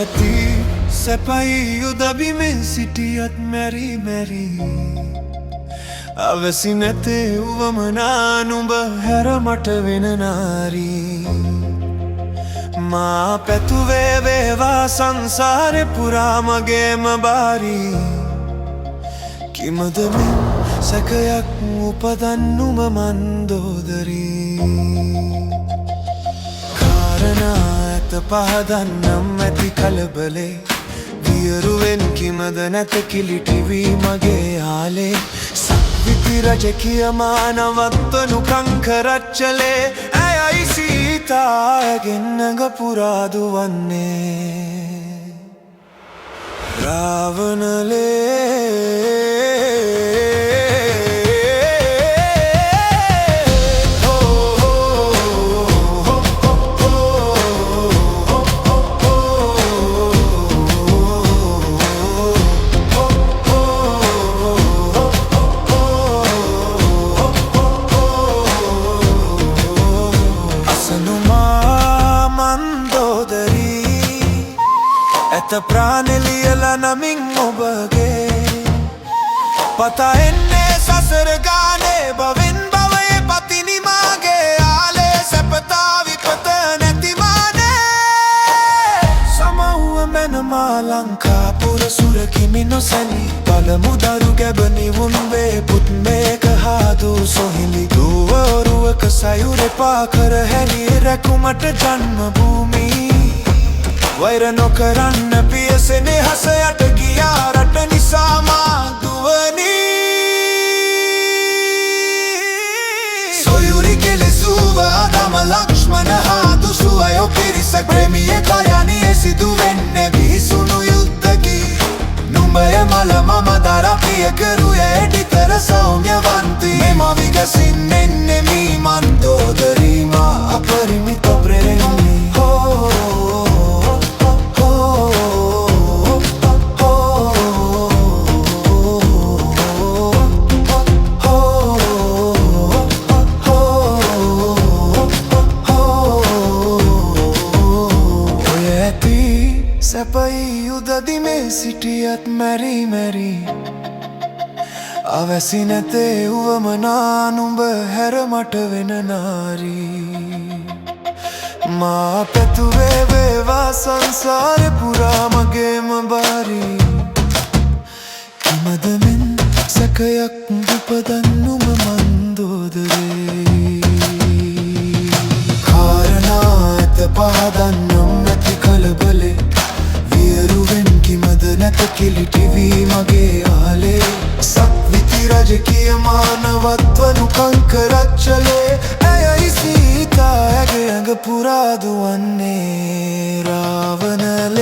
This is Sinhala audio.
ඇති සැපයි යුදබිමෙන් සිටියත් මැරි මැරි අවසි නැතේ උවමනා නුඹ හැර මට වෙන නාරී මා පැතුවේ වේවා සංසාරෙ පුරා මගේම බාරී කිමද මෙන් සැකයක් උපදන්නුම මන්දෝදරී කාරණා ඇත පහදන්නම් ඇති කලබලේ වියරුවෙන් කිමද නැත කිලිටිවී මගේ ආලේ සක්විති රජ කියමානවත්වනු කංකරච්චලේ ඇයයි සීතායගෙන් නැග පුරාදුවන්නේ රාවණලේ ඇත ප්‍රාණෙලියල නමින් ඔබගේ පතා එන්නේ සසර ගානේ බවෙන් බවයේ පතිනිමාගේ ආලේ සැපතා විපත නැතිමානේ සමව්ව මැනමා ලංකාපුර සුරකිමි නොසැලී පළමු දරු ගැබ නිවුන් වේ පුත් මේක හාදූ සොහිලි දුවරුවක සයුරෙපා කර හැලී රැකුමට ජන්ම භූමී වෛර නොකරන්න පියසෙනේ හස යට ගියා රට නිසා මා දුවනී සොයුරි කෙලෙසුව ආදම ලක්ෂ්මණ හා දුසුවයෝ පිරිසක් ප්‍රේමියෙක් අයනියේ සිදුවෙන්නේ විහිසුණු යුද්ධකි නුඹය මල මම දරා පිය කරුයේ එඩිතර සෞම්‍යවන්ති මෙම විගසින්නෙන්නේ මී මන්දෝදරී මා අපරිමිත ප්‍රේමී සැපයි යුදදිමේ සිටියත් මැරි මැරි අවැසි නැතේ උවමනා නුඹ හැර මට වෙන නාරී මා පැතුවේ වේවා සංසාරෙ පුරා මගේම බාරී කිමද මෙන් සැකයක් උපදන්නුම මන්දෝදරේ කාරණා ඇත පහදන්නම් නැති කලබලේ කිමද නැත කිලිටිවී මගේ ආලේ සක්විති රජ කියමානවත්වනු කංකරච්චලේ ඇයයි සීතා ඇගේ ඇඟ පුරාදුවන්නේ රාවණලේ